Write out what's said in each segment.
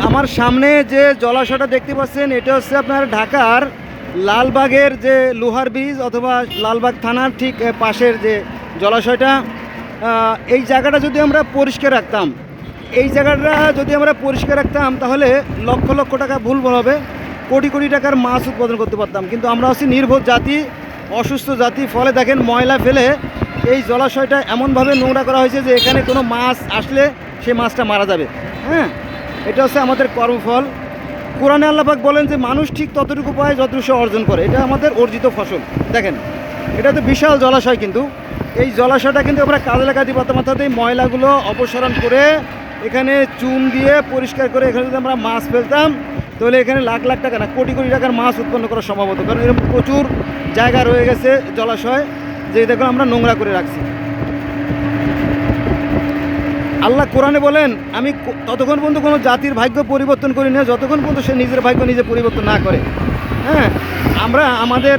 আমার সামনে যে জলাশয়টা দেখতে পাচ্ছেন এটা হচ্ছে আপনার ঢাকার লালবাগের যে লোহার ব্রিজ অথবা লালবাগ থানার ঠিক পাশের যে জলাশয়টা। এই জায়গাটা যদি আমরা পরিষ্কার রাখতাম, তাহলে লক্ষ লক্ষ টাকা ভুল হবে, কোটি কোটি টাকার মাছ উৎপাদন করতে পারতাম। কিন্তু আমরা হচ্ছি নির্বোধ জাতি, অসুস্থ জাতি। ফলে দেখেন ময়লা ফেলে এই জলাশয়টা এমনভাবে নোংরা করা হয়েছে যে এখানে কোনো মাছ আসলে সেই মাছটা মারা যাবে। হ্যাঁ, এটা হচ্ছে আমাদের কর্মফল। কোরআনে আল্লাহ পাক বলেন যে মানুষ ঠিক ততটুকু পায় যতটুকু সে অর্জন করে। এটা আমাদের অর্জিত ফসল। দেখেন এটা তো বিশাল জলাশয়, কিন্তু এই জলাশয়টা কিন্তু আমরা কাজে লাগাতে পারতাম। অর্থাৎ এই ময়লাগুলো অপসারণ করে এখানে চুন দিয়ে পরিষ্কার করে এখানে যদি আমরা মাছ ফেলতাম তাহলে এখানে লাখ লাখ টাকা না কোটি কোটি টাকার মাছ উৎপন্ন করা সম্ভব হতো। কারণ এরকম প্রচুর জায়গা রয়ে গেছে জলাশয় যে দেখুন আমরা নোংরা করে রাখছি। আল্লাহ কোরআনে বলেন আমি ততক্ষণ পর্যন্ত কোনো জাতির ভাগ্য পরিবর্তন করি না যতক্ষণ পর্যন্ত সে নিজের ভাগ্য নিজে পরিবর্তন না করে। হ্যাঁ, আমরা আমাদের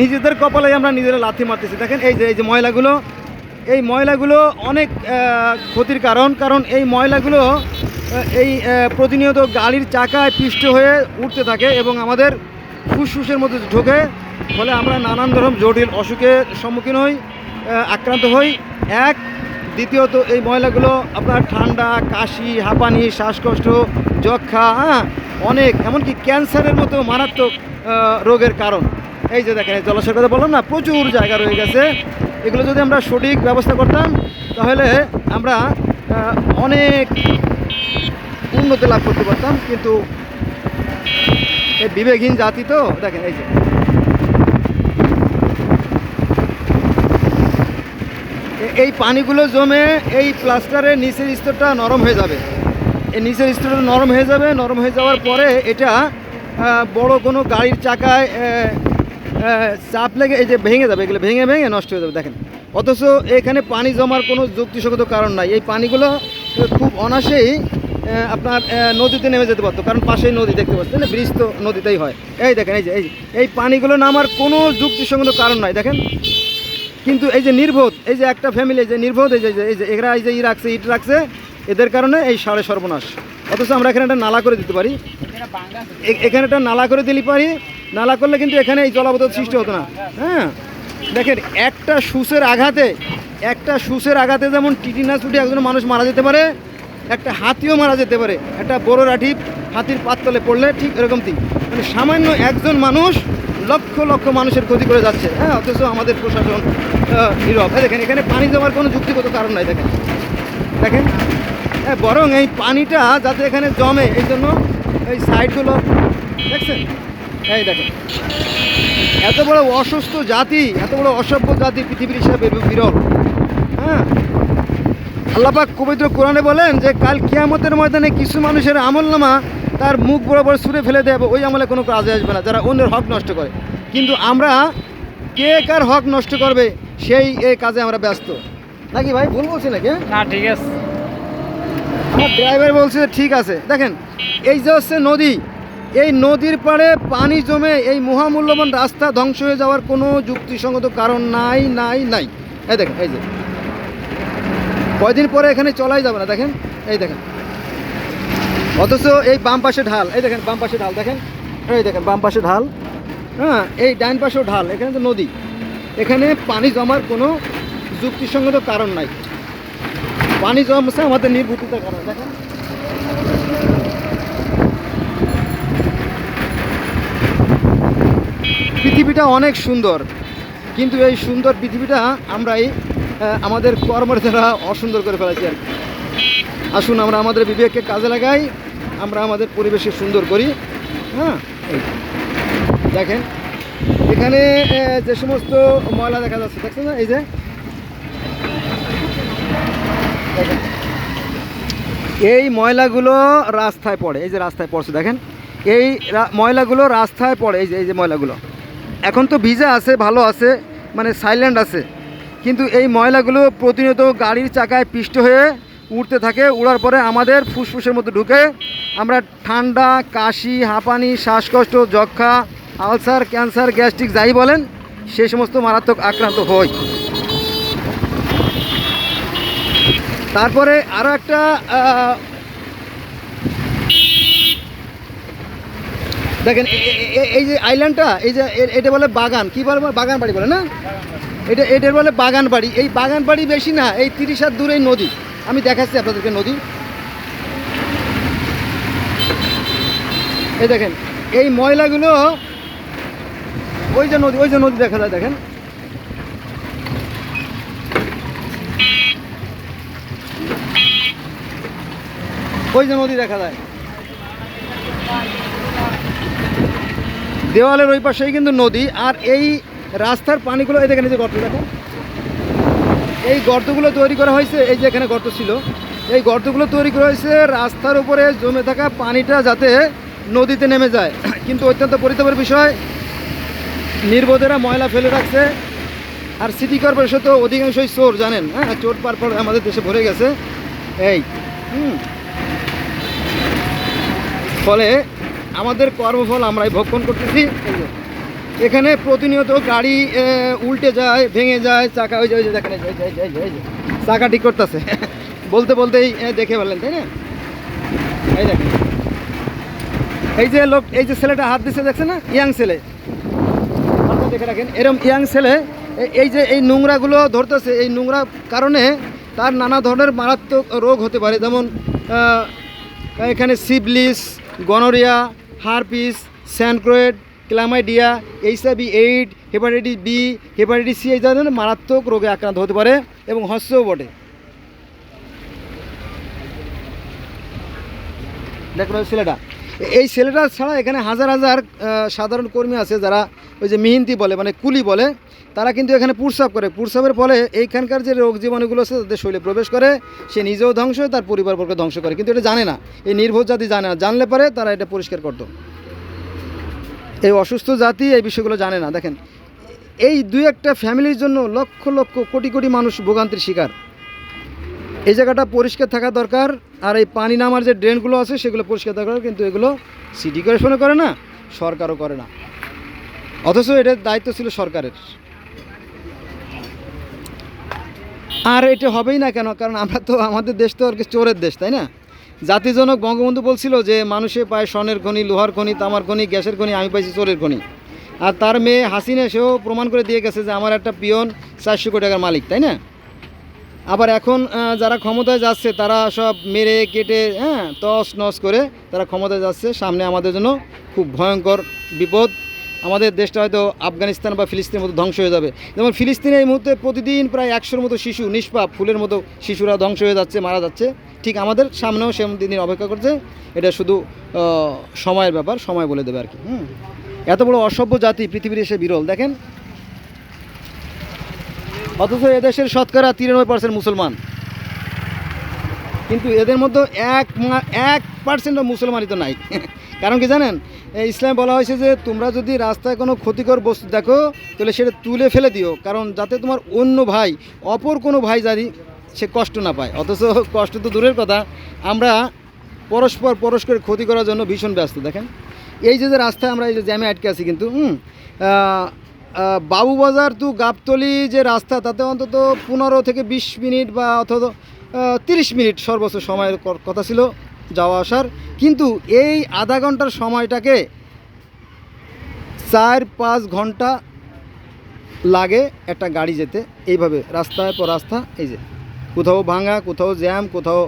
নিজেদের কপালে আমরা নিজেরা লাথি মারতেছি। দেখেন এই যে ময়লাগুলো অনেক ক্ষতির কারণ এই ময়লাগুলো প্রতিনিয়ত গাড়ির চাকায় পিষ্ট হয়ে উঠতে থাকে এবং আমাদের ফুসফুসের মধ্যে ঢোকে। ফলে আমরা নানান ধরনের জটিল অসুখের সম্মুখীন হই, আক্রান্ত হই। দ্বিতীয়ত এই ময়লাগুলো আপনার ঠান্ডা, কাশি, হাঁপানি, শ্বাসকষ্ট, যক্ষা, অনেক এমনকি ক্যান্সারের মতো মারাত্মক রোগের কারণ। এই যে দেখেন জলাশয়ের কথা বললাম না, প্রচুর জায়গা রয়ে গেছে। এগুলো যদি আমরা সঠিক ব্যবস্থা করতাম তাহলে আমরা অনেক উন্নতি লাভ করতে পারতাম। কিন্তু এই বিবেকহীন জাতি তো দেখেন এই পানিগুলো জমে এই প্লাস্টারের নিচের স্তরটা নরম হয়ে যাবে। এই নিচের স্তরটা নরম হয়ে যাওয়ার পরে এটা বড় কোনো গাড়ির চাকায় চাপ লেগে এই যে ভেঙে যাবে, এগুলো ভেঙে নষ্ট হয়ে যাবে। দেখেন অথচ এখানে পানি জমার কোনো যুক্তিসঙ্গত কারণ নাই। এই পানিগুলো খুব অনায়াসেই আপনার নদীতে নেমে যেতে পারতো, কারণ পাশেই নদী দেখতে পাচ্ছেন, ব্রিজ তো নদীতেই হয়। এই দেখেন এই পানিগুলো নামার কোনো যুক্তিসঙ্গত কারণ নাই। দেখেন কিন্তু এই যে নির্বোধ, এই যে একটা ফ্যামিলি যে নির্বোধ, এই যে এরা এই যে ইট রাখছে, এদের কারণে এই সাড়ে সর্বনাশ। অথচ আমরা এখানে একটা নালা করে দিতে পারি, এখানে একটা নালা করে দিতে পারি। নালা করলে কিন্তু এখানে এই জলাবদ্ধতা সৃষ্টি হতো না। হ্যাঁ, দেখেন একটা সুসের আঘাতে যেমন টিটিনাস উঠে একজন মানুষ মারা যেতে পারে, একটা হাতিও মারা যেতে পারে। একটা বড় লাঠি হাতির পাত তলে পড়লে ঠিক এরকম মানে সামান্য একজন মানুষ লক্ষ লক্ষ মানুষের ক্ষতি করে যাচ্ছে। হ্যাঁ, অথচ আমাদের প্রশাসন নীরব। দেখেন এখানে পানি জমার কোনো যুক্তিগত কারণ নাই। দেখেন বরং এই পানিটা যাতে এখানে জমে এই জন্য এই সাইডগুলো দেখছেন। এই দেখেন এত বড় অসুস্থ জাতি, এত বড় অসভ্য জাতি পৃথিবীর হিসাবে বিরল। হ্যাঁ, আল্লাহ পাক পবিত্র কোরআনে বলেন যে কাল কিয়ামতের ময়দানে কিছু মানুষের আমলনামা তার মুখ বরাবর ছুঁড়ে ফেলে দেবে, ওই আমলে কোনো কাজে আসবে না, যারা অন্যের হক নষ্ট করে। কিন্তু আমরা কে কার হক নষ্ট করবে সেই এই কাজে আমরা ব্যস্ত। নাকি ভাই ভুল বলছি নাকি? না, ঠিক আছে, আমার ড্রাইভার বলছে ঠিক আছে। দেখেন এই যে হচ্ছে নদী, এই নদীর পাড়ে পানি জমে এই মহামূল্যবান রাস্তা ধ্বংস হয়ে যাওয়ার কোনো যুক্তিসঙ্গত কারণ নাই। এই দেখেন এই যে কয়দিন পরে এখানে চলাই যাবে না। দেখেন এই দেখেন, অথচ এই বাম পাশে ঢাল, এই দেখেন বাম পাশে ঢাল, দেখেন এই দেখেন বাম পাশে ঢাল। হ্যাঁ, এই ডাইন পাশেও ঢাল, এখানে তো নদী, এখানে পানি জমার কোনো যুক্তিসঙ্গত কারণ নাই। পানি জমছে আমাদের নির্বুদ্ধিতার কারণে। দেখেন পৃথিবীটা অনেক সুন্দর, কিন্তু এই সুন্দর পৃথিবীটা আমরাই আমাদের কর্মের দ্বারা অসুন্দর করে ফেলেছি। আর আসুন আমরা আমাদের বিবেককে কাজে লাগাই, আমরা আমাদের পরিবেশকে সুন্দর করি। হ্যাঁ, দেখেন এখানে যে সমস্ত ময়লা দেখা যাচ্ছে, দেখছেন না? এই যে দেখেন এই ময়লাগুলো রাস্তায় পড়ে, এই যে রাস্তায় পড়ছে, দেখেন এই ময়লাগুলো রাস্তায় পড়ে। এই যে ময়লাগুলো এখন তো ভিজা আছে, ভালো আছে, মানে সাইলেন্ট আছে, কিন্তু এই ময়লাগুলো প্রতিনিয়ত গাড়ির চাকায় পিষ্ট হয়ে উঠতে থাকে। উড়ার পরে আমাদের ফুসফুসের মধ্যে ঢুকে আমরা ঠান্ডা, কাশি, হাঁপানি, শ্বাসকষ্ট, যক্ষা, আলসার, ক্যান্সার, গ্যাস্ট্রিক যাই বলেন সেই সমস্ত মারাত্মক আক্রান্ত হই। তারপরে আরও একটা দেখেন এই যে আইল্যান্ডটা, এই যে এটা বলে বাগান, কি বলে বাগান বাড়ি বলে না, এটার বলে বাগান বাড়ি। এই বাগান বাড়ি বেশি না, এই 30 হাত দূরে নদী। আমি দেখাচ্ছি আপনাদেরকে নদী। এই দেখেন এই ময়লাগুলো, ওই যে নদী দেখা যায়, দেখেন ওই যে নদী দেখা যায়, দেওয়ালের ওই পাশেই কিন্তু নদী। আর এই রাস্তার পানিগুলো, এই দেখেন এই যে গর্ত, দেখেন এই গর্তগুলো তৈরি করা হয়েছে, এই যে এখানে গর্ত ছিল, এই গর্তগুলো তৈরি করা হয়েছে রাস্তার উপরে জমে থাকা পানিটা যাতে নদীতে নেমে যায়। কিন্তু অত্যন্ত পরিতাপের বিষয়, নির্বোধেরা ময়লা ফেলে রাখছে। আর সিটি কর্পোরেশন তো অধিকাংশই চোর, জানেন, হ্যাঁ, চোর পারপর আমাদের দেশে ভরে গেছে। এই ফলে আমাদের কর্মফল আমরাই ভক্ষণ করতেছি। এখানে প্রতিনিয়ত গাড়ি উল্টে যায়, ভেঙে যায়, চাকা, ওই যে দেখেন চাকা ঠিক করতেছে। বলতে বলতেই দেখে ফেললেন, তাই না? এই দেখেন এই যে লোক, এই যে ছেলেটা হাত দিচ্ছে, দেখছেন না, ইয়াং ছেলে, আপনারা দেখে রাখেন, এরকম ইয়াং ছেলে এই যে এই নোংরাগুলো ধরতেছে। এই নোংরা কারণে তার নানা ধরনের মারাত্মক রোগ হতে পারে, যেমন এখানে syphilis, gonorrhoea, herpes, chancroid, chlamydia, HIV, AIDS, hepatitis B, hepatitis C, এই ধরনের মারাত্মক রোগে আক্রান্ত হতে পারে এবং হস্যও বটে। দেখুন ছেলেটা, এই ছেলেটা ছাড়া এখানে হাজার হাজার সাধারণ কর্মী আছে যারা ওই যে মিহিন্তি বলে, মানে কুলি বলে, তারা কিন্তু এখানে প্রস্রাব করে। প্রস্রাবের ফলে এইখানকার যে রোগ জীবাণুগুলো আছে তাদের শরীরে প্রবেশ করে, সে নিজেও ধ্বংস হয়, তার পরিবারবর্গ ধ্বংস করে। কিন্তু এটা জানে না, এই নির্বোধ জাতি জানে না, জানলে পারে তারা এটা পরিষ্কার করতো। এই অসুস্থ জাতি এই বিষয়গুলো জানে না। দেখেন এই 2-1টা ফ্যামিলির জন্য লক্ষ লক্ষ কোটি কোটি মানুষ ভোগান্তির শিকার। এই জায়গাটা পরিষ্কার থাকা দরকার। আর এই পানি নামার যে ড্রেনগুলো আছে সেগুলো পরিষ্কার দরকার, কিন্তু এগুলো সিটি কর্পোরেশনও করে না, সরকারও করে না, অথচ এটার দায়িত্ব ছিল সরকারের। আর এটা হবেই না কেন? কারণ আমরা তো, আমাদের দেশ তো আর কি চোরের দেশ, তাই না? জাতিজনক বঙ্গবন্ধু বলছিল যে মানুষে পায় স্বর্ণের খনি, লোহার খনি, তামার খনি, গ্যাসের খনি, আমি পাইছি চোরের খনি। আর তার মেয়ে হাসিনা সেও প্রমাণ করে দিয়ে গেছে যে আমার একটা পিয়ন 400 কোটি টাকার মালিক, তাই না? আবার এখন যারা ক্ষমতায় যাচ্ছে তারা সব মেরে কেটে, হ্যাঁ, তস নস করে তারা ক্ষমতায় যাচ্ছে। সামনে আমাদের জন্য খুব ভয়ঙ্কর বিপদ। আমাদের দেশটা হয়তো আফগানিস্তান বা ফিলিস্তিনের মতো ধ্বংস হয়ে যাবে। যেমন ফিলিস্তিনে এই মুহূর্তে প্রতিদিন প্রায় 100-র মতো শিশু, নিষ্পাপ ফুলের মতো শিশুরা ধ্বংস হয়ে যাচ্ছে, মারা যাচ্ছে। ঠিক আমাদের সামনেও সেমন দিন অপেক্ষা করছে। এটা শুধু সময়ের ব্যাপার, সময় বলে দেবে আর কি। এত বড় অসভ্য জাতি পৃথিবীর এসে বিরল, দেখেন। অথচ এদেশের শতকরা 93% মুসলমান, কিন্তু এদের মধ্যে 1% মুসলমানই তো নাই। কারণ কি জানেন, ইসলাম বলা হয়েছে যে তোমরা যদি রাস্তায় কোনো ক্ষতিকর বস্তু দেখো তাহলে সেটা তুলে ফেলে দিও, কারণ যাতে তোমার অন্য ভাই, অপর কোনো ভাই জানি সে কষ্ট না পায়। অথচ কষ্ট তো দূরের কথা, আমরা পরস্পরের ক্ষতি করার জন্য ভীষণ ব্যস্ত। দেখেন এই যে রাস্তায় আমরা এই যে জ্যামে আটকে আছি, কিন্তু বাবুবাজার টু গাবতলী যে রাস্তা, তাতে অন্তত 15 থেকে 20 মিনিট বা অথবা 30 মিনিট সর্বোচ্চ সময়ের কথা ছিল যাওয়া আসার। কিন্তু এই আধা ঘন্টার সময়টাকে 4-5 ঘন্টা লাগে একটা গাড়ি যেতে, এইভাবে রাস্তায় পর রাস্তা। এই যে কোথাও ভাঙা, কোথাও জ্যাম, কোথাও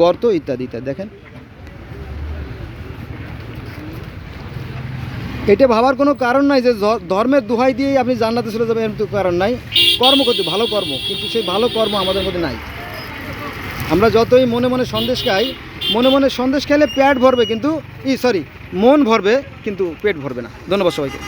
গর্ত, ইত্যাদি ইত্যাদি। দেখেন এটা ভাবার কোনো কারণ নাই যে ধর্মের দোহাই দিয়েই আপনি জান্নাতে চলে যাবেন, এর তো কারণ নাই। কর্ম করতে, ভালো কর্ম, কিন্তু সেই ভালো কর্ম আমাদের মধ্যে নাই। আমরা যতই মনে মনে সন্দেশ খাই, মনে মনে সন্দেশ খাইলে পেট ভরবে, কিন্তু মন ভরবে কিন্তু পেট ভরবে না। ধন্যবাদ সবাইকে।